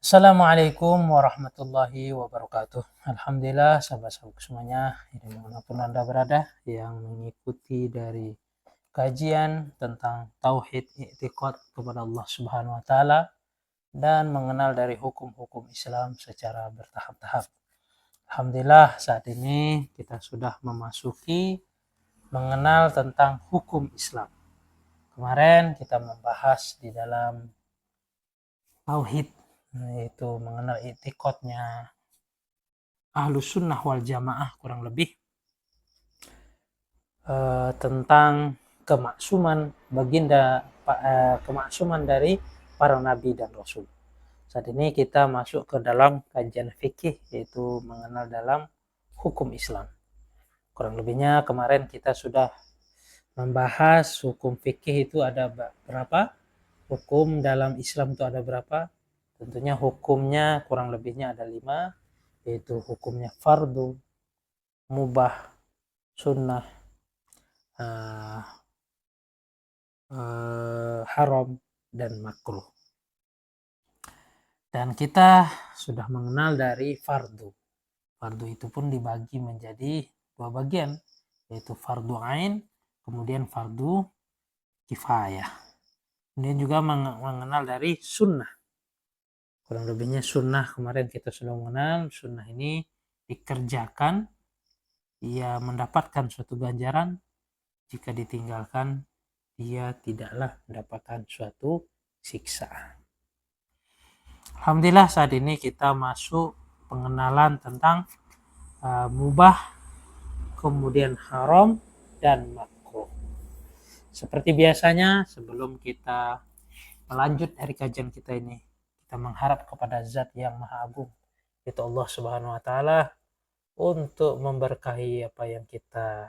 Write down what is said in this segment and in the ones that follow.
Assalamualaikum warahmatullahi wabarakatuh. Alhamdulillah sahabat-sahabatku semuanya, dimanapun Anda berada yang mengikuti dari kajian tentang tauhid i'tiqad kepada Allah Subhanahu wa taala dan mengenal dari hukum-hukum Islam secara bertahap-tahap. Alhamdulillah saat ini kita sudah memasuki mengenal tentang hukum Islam. Kemarin kita membahas di dalam tauhid, yaitu mengenal i'tiqadnya Ahlus Sunnah wal Jamaah kurang lebih tentang kemaksuman kemaksuman dari para nabi dan rasul. Saat ini kita masuk ke dalam kajian fikih, yaitu mengenal dalam hukum Islam. Kurang lebihnya kemarin kita sudah membahas hukum fikih itu ada berapa, hukum dalam Islam itu ada berapa. Tentunya hukumnya kurang lebihnya ada 5, yaitu hukumnya fardu, mubah, sunnah, haram, dan makruh. Dan kita sudah mengenal dari fardu. Fardu itu pun dibagi menjadi 2 bagian, yaitu fardu ain, kemudian fardu kifayah. Kemudian juga mengenal dari sunnah. Kurang lebihnya sunnah kemarin kita sudah mengenal, sunnah ini dikerjakan, ia mendapatkan suatu ganjaran, jika ditinggalkan dia tidaklah mendapatkan suatu siksaan. Alhamdulillah saat ini kita masuk pengenalan tentang mubah, kemudian haram, dan makruh. Seperti biasanya sebelum kita melanjut dari kajian kita ini, kita mengharap kepada Zat yang Maha Agung, yaitu Allah Subhanahu wa taala, untuk memberkahi apa yang kita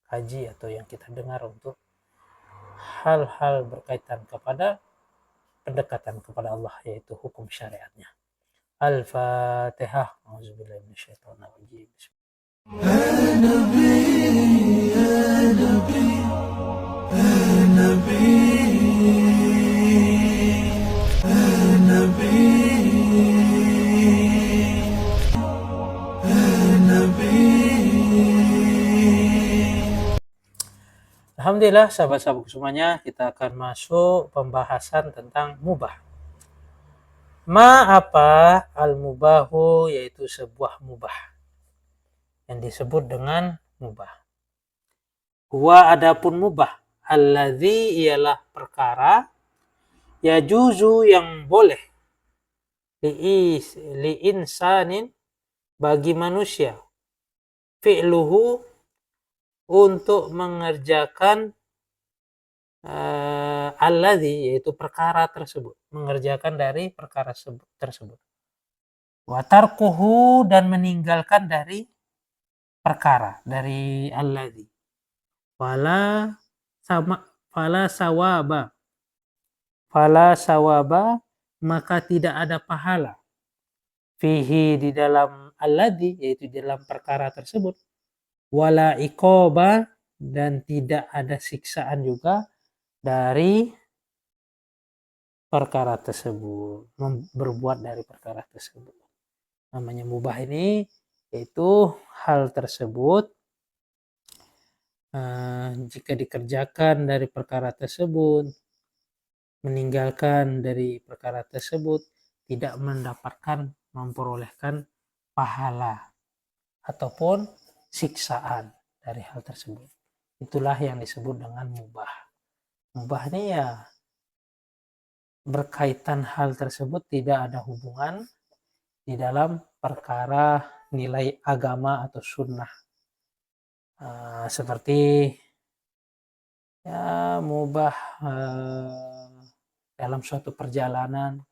kaji atau yang kita dengar untuk hal-hal berkaitan kepada pendekatan kepada Allah, yaitu hukum syariatnya. Al-Fatihah. A'udzubillahi minasyaitonirrajim. Alhamdulillah sahabat-sahabatku semuanya, kita akan masuk pembahasan tentang mubah. Apa al-mubahu, yaitu sebuah mubah yang disebut dengan mubah. Wa adapun mubah, alladzi ialah perkara, yajuzu yang boleh, li insanin bagi manusia, fi'luhu untuk mengerjakan alladzi, yaitu perkara tersebut, mengerjakan dari perkara tersebut. Wa tarkuhu, dan meninggalkan dari perkara, dari alladzi. Fala sawaba, maka tidak ada pahala, fihi, di dalam alladzi, yaitu di dalam perkara tersebut, wala iqoba, dan tidak ada siksaan juga dari perkara tersebut, berbuat dari perkara tersebut. Namanya mubah ini yaitu hal tersebut jika dikerjakan dari perkara tersebut, meninggalkan dari perkara tersebut, tidak mendapatkan, memperolehkan pahala ataupun siksaan dari hal tersebut. Itulah yang disebut dengan mubah. Mubah ini ya berkaitan hal tersebut tidak ada hubungan di dalam perkara nilai agama atau sunnah. Seperti ya mubah dalam suatu perjalanan.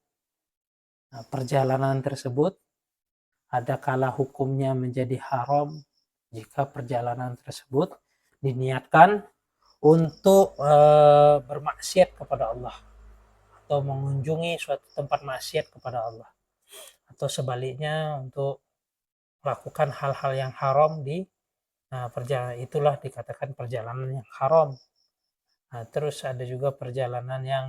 Perjalanan tersebut ada kala hukumnya menjadi haram jika perjalanan tersebut diniatkan untuk bermaksiat kepada Allah atau mengunjungi suatu tempat maksiat kepada Allah, atau sebaliknya untuk melakukan hal-hal yang haram di perjalanan, itulah dikatakan perjalanan yang haram. Terus ada juga perjalanan yang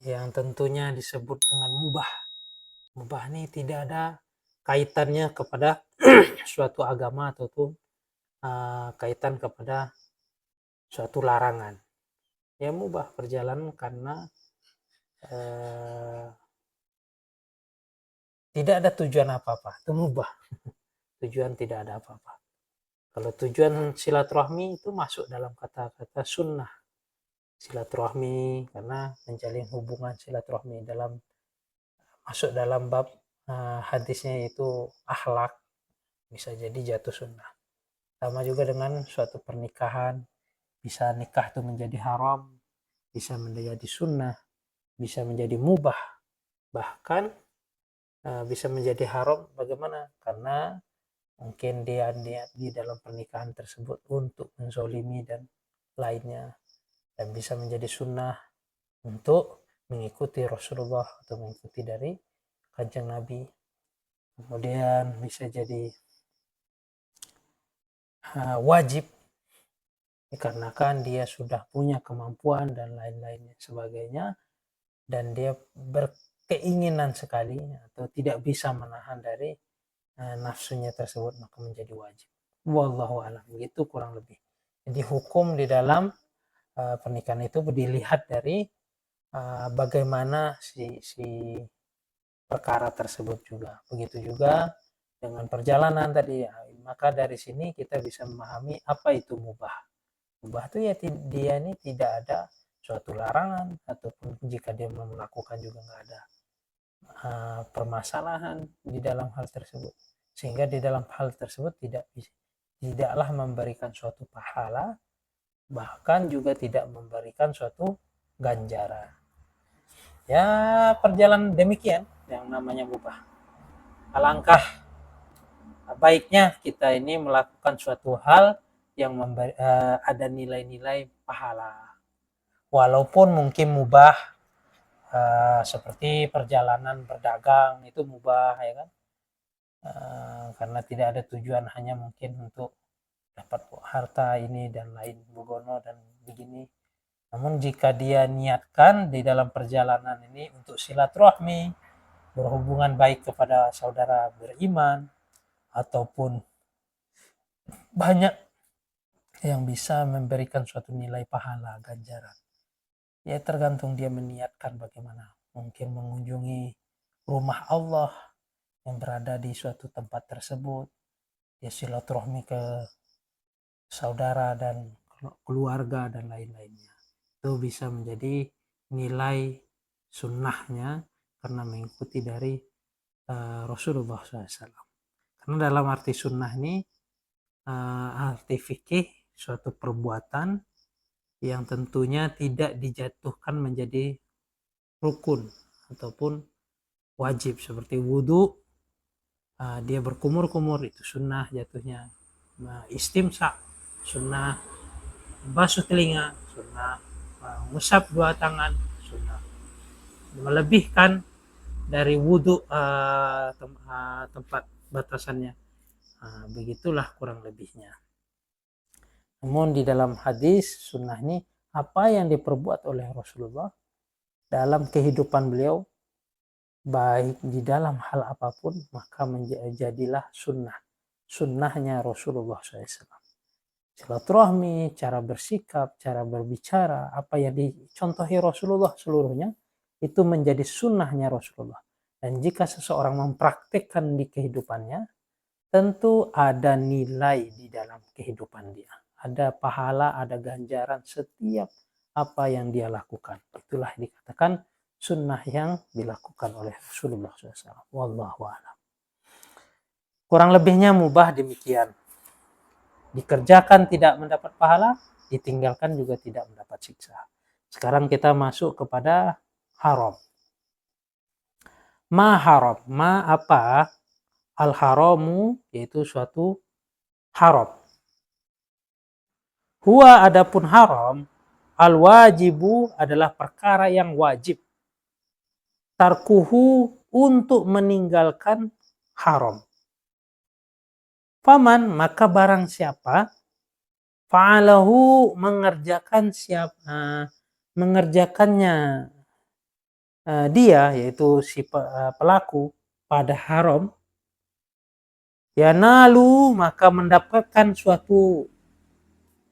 yang tentunya disebut dengan mubah. Mubah ini tidak ada kaitannya kepada suatu agama ataupun kaitan kepada suatu larangan. Ya mubah perjalanan karena tidak ada tujuan apa-apa, itu mubah. Tujuan tidak ada apa-apa. Kalau tujuan silaturahmi itu masuk dalam kata-kata sunnah. Silaturahmi karena menjalin hubungan silaturahmi masuk dalam bab hadisnya itu akhlak, bisa jadi jatuh sunnah. Sama juga dengan suatu pernikahan, bisa nikah itu menjadi haram, bisa menjadi sunnah, bisa menjadi mubah, bahkan bisa menjadi haram. Bagaimana? Karena mungkin dia niat di dalam pernikahan tersebut untuk menzolimi dan lainnya, dan bisa menjadi sunnah untuk mengikuti Rasulullah atau mengikuti dari kanjeng Nabi. Kemudian bisa jadi wajib dikarenakan dia sudah punya kemampuan dan lain-lainnya sebagainya, dan dia berkeinginan sekali atau tidak bisa menahan dari nafsunya tersebut, maka menjadi wajib. Wallahu a'lam, begitu kurang lebih. Jadi hukum di dalam pernikahan itu dilihat dari bagaimana si perkara tersebut juga. Begitu juga dengan perjalanan tadi. Maka dari sini kita bisa memahami apa itu mubah. Mubah itu ya dia ini tidak ada suatu larangan, ataupun jika dia melakukan juga nggak ada permasalahan di dalam hal tersebut, sehingga di dalam hal tersebut tidaklah memberikan suatu pahala, bahkan juga tidak memberikan suatu ganjaran. Ya perjalanan demikian yang namanya mubah. Alangkah baiknya kita ini melakukan suatu hal yang ada nilai-nilai pahala, walaupun mungkin mubah, seperti perjalanan berdagang itu mubah, ya kan, karena tidak ada tujuan, hanya mungkin untuk dapat harta ini dan lain bugono dan begini. Namun jika dia niatkan di dalam perjalanan ini untuk silaturahmi, berhubungan baik kepada saudara beriman, ataupun banyak yang bisa memberikan suatu nilai pahala ganjaran, ya tergantung dia meniatkan bagaimana. Mungkin mengunjungi rumah Allah yang berada di suatu tempat tersebut, ya silaturahmi ke saudara dan keluarga dan lain-lainnya, itu bisa menjadi nilai sunnahnya karena mengikuti dari Rasulullah SAW. Karena dalam arti sunnah ini arti fikih suatu perbuatan yang tentunya tidak dijatuhkan menjadi rukun ataupun wajib, seperti wudhu, dia berkumur-kumur itu sunnah jatuhnya. Istimsa sunnah, basuh telinga sunnah, ngusap dua tangan sunnah. Melebihkan dari wudhu tempat batasannya, begitulah kurang lebihnya. Namun di dalam hadis sunnah ini apa yang diperbuat oleh Rasulullah dalam kehidupan beliau, baik di dalam hal apapun, maka menjadilah sunnahnya Rasulullah SAW. Silaturahmi, cara bersikap, cara berbicara, apa yang dicontohi Rasulullah seluruhnya itu menjadi sunnahnya Rasulullah. Dan jika seseorang mempraktikkan di kehidupannya, tentu ada nilai di dalam kehidupan dia. Ada pahala, ada ganjaran setiap apa yang dia lakukan. Itulah dikatakan sunnah yang dilakukan oleh Rasulullah SAW. Wallahu a'lam. Kurang lebihnya mubah demikian. Dikerjakan tidak mendapat pahala, ditinggalkan juga tidak mendapat siksa. Sekarang kita masuk kepada haram. Ma haram, ma apa? Al-haramu, yaitu suatu haram. Huwa adapun haram, al-wajibu adalah perkara yang wajib. Tarkuhu, untuk meninggalkan haram. Faman, maka barang siapa, fa'alahu, mengerjakannya, dia yaitu si pelaku pada haram, ya nalu maka mendapatkan suatu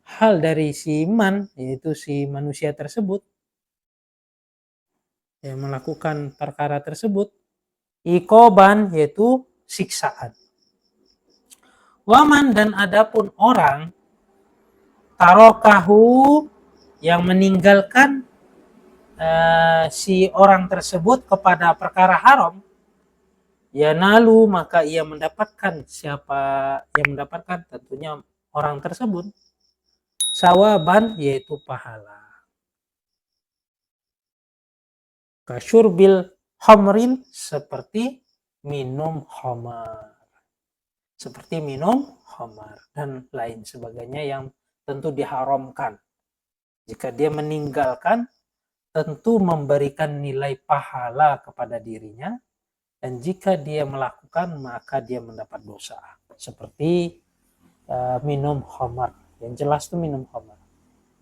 hal dari si man yaitu si manusia tersebut yang melakukan perkara tersebut, ikoban yaitu siksaan. Waman dan adapun orang tarokahu yang meninggalkan si orang tersebut kepada perkara haram, ya nalu maka ia mendapatkan tentunya orang tersebut sawaban yaitu pahala. Kasyurbil khamrin seperti minum khamar. Seperti minum khamar dan lain sebagainya yang tentu diharamkan. Jika dia meninggalkan, tentu memberikan nilai pahala kepada dirinya, dan jika dia melakukan maka dia mendapat dosa. Seperti minum khamar, yang jelas itu minum khamar.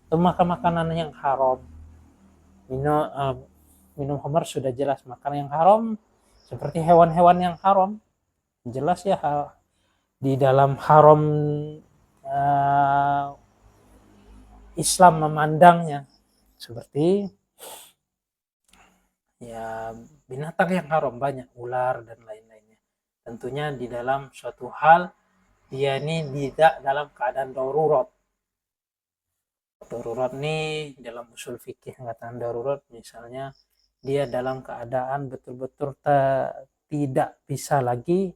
Itu makan makanan yang haram. Minum khamar sudah jelas makanan yang haram, seperti hewan-hewan yang haram. Jelas ya di dalam haram Islam memandangnya seperti ya binatang yang haram, banyak ular dan lain-lainnya. Tentunya di dalam suatu hal dia ini tidak dalam keadaan darurat. Darurat ini dalam usul fikih katakan darurat, misalnya dia dalam keadaan betul-betul tidak bisa lagi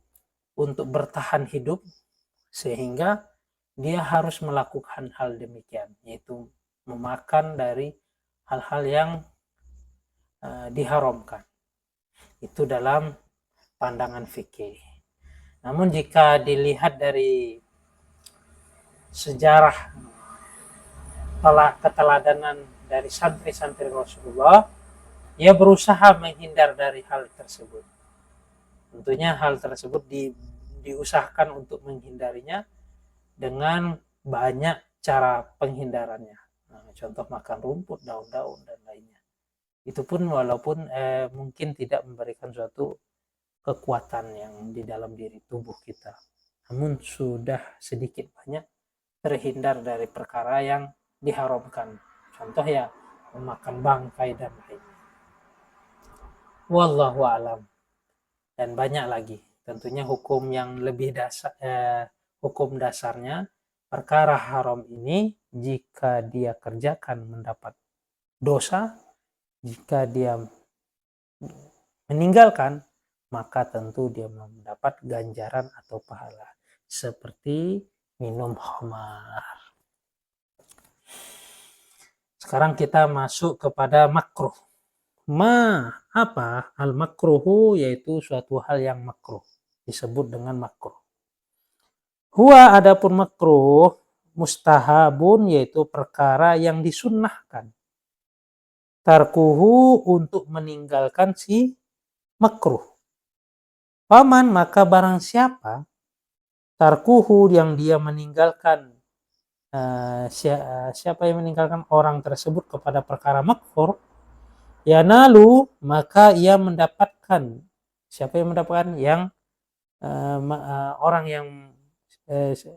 untuk bertahan hidup, sehingga dia harus melakukan hal demikian, yaitu memakan dari hal-hal yang diharamkan. Itu dalam pandangan fikih. Namun jika dilihat dari sejarah keteladanan dari santri-santri Rasulullah, ia berusaha menghindar dari hal tersebut. Tentunya hal tersebut diusahakan untuk menghindarinya dengan banyak cara penghindarannya. Contoh makan rumput, daun-daun dan lainnya. Itu pun walaupun mungkin tidak memberikan suatu kekuatan yang di dalam diri tubuh kita, namun sudah sedikit banyak terhindar dari perkara yang diharamkan. Contoh ya memakan bangkai dan lainnya. Wallahu alam. Dan banyak lagi. Tentunya hukum yang lebih hukum dasarnya perkara haram ini jika dia kerjakan mendapat dosa, jika dia meninggalkan maka tentu dia mendapat ganjaran atau pahala, seperti minum khamar. Sekarang kita masuk kepada makruh. Apa al makruhu, yaitu suatu hal yang makruh, disebut dengan makruh. Huwa adapun makruh mustahabun, yaitu perkara yang disunnahkan. Tarkuhu untuk meninggalkan si makruh. Paman maka barang siapa tarkuhu yang dia meninggalkan siapa yang meninggalkan orang tersebut kepada perkara makruh, ya nalu maka ia mendapatkan, siapa yang mendapatkan, yang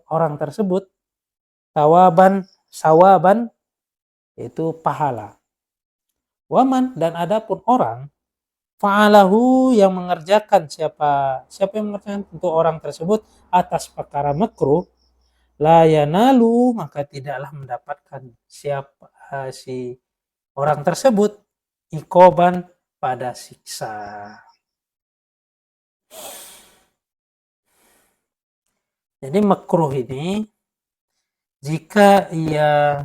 orang tersebut sawaban yaitu pahala. Waman dan adapun orang fa'alahu yang mengerjakan, siapa yang mengerjakan untuk orang tersebut atas perkara makruh, la yanalu maka tidaklah mendapatkan si orang tersebut ikoban pada siksa. Jadi makruh ini jika ia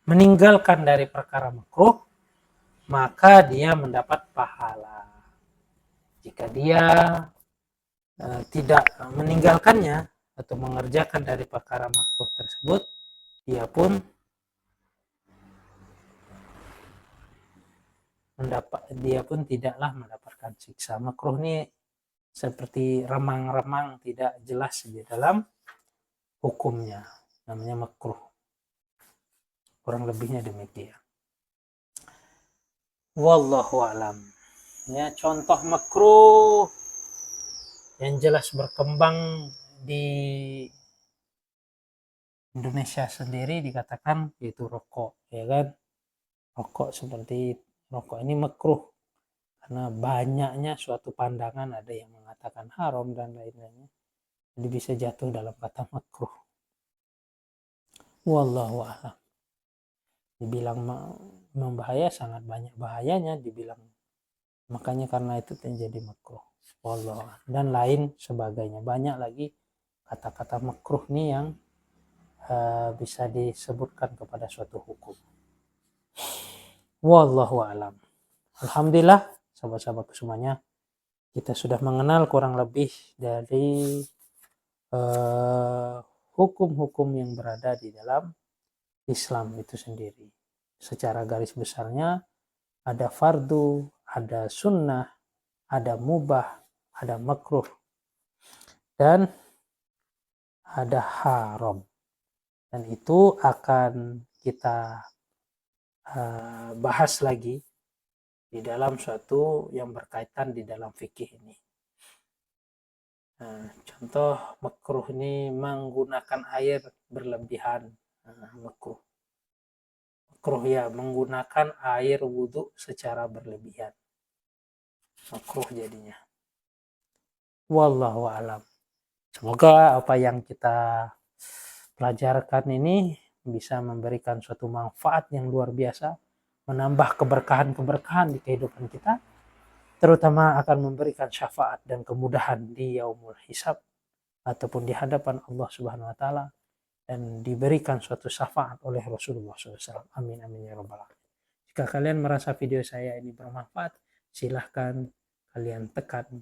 meninggalkan dari perkara makruh maka dia mendapat pahala. Jika dia tidak meninggalkannya atau mengerjakan dari perkara makruh tersebut, dia pun tidaklah mendapatkan siksa. Makruh ini seperti remang-remang, tidak jelas di dalam hukumnya, namanya makruh. Kurang lebihnya demikian. Wallahu alam. Ya, contoh makruh yang jelas berkembang di Indonesia sendiri dikatakan yaitu rokok, ya kan? Rokok seperti rokok ini makruh karena banyaknya suatu pandangan, ada yang mengatakan haram dan lain-lainnya. Jadi bisa jatuh dalam kata makruh. Wallahu a'lam. Dibilang membahaya, sangat banyak bahayanya dibilang. Makanya karena itu menjadi makruh. Wallahu a'lam. Dan lain sebagainya. Banyak lagi kata-kata makruh nih yang bisa disebutkan kepada suatu hukum. Wallahu a'lam. Alhamdulillah, sahabat-sahabatku semuanya, kita sudah mengenal kurang lebih dari hukum-hukum yang berada di dalam Islam itu sendiri. Secara garis besarnya ada fardu, ada sunnah, ada mubah, ada makruh, dan ada haram. Dan itu akan kita bahas lagi di dalam suatu yang berkaitan di dalam fikih ini. Nah, contoh makruh ini menggunakan air berlebihan. Makruh. Makruh ya, menggunakan air wudhu secara berlebihan. Makruh jadinya. Wallahu alam. Semoga apa yang kita pelajarkan ini bisa memberikan suatu manfaat yang luar biasa, menambah keberkahan-keberkahan di kehidupan kita, terutama akan memberikan syafaat dan kemudahan di yaumul hisab ataupun di hadapan Allah Subhanahu wa taala, dan diberikan suatu syafaat oleh Rasulullah SAW. Amin amin ya rabbal alamin. Jika kalian merasa video saya ini bermanfaat, silahkan kalian tekan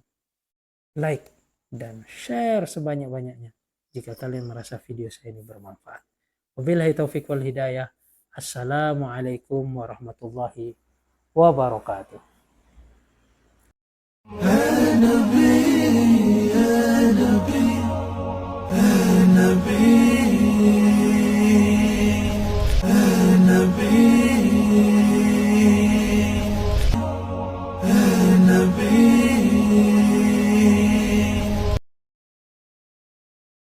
like dan share sebanyak-banyaknya jika kalian merasa video saya ini bermanfaat. Wabillahi taufiq wal hidayah. Assalamualaikum warahmatullahi wabarakatuh.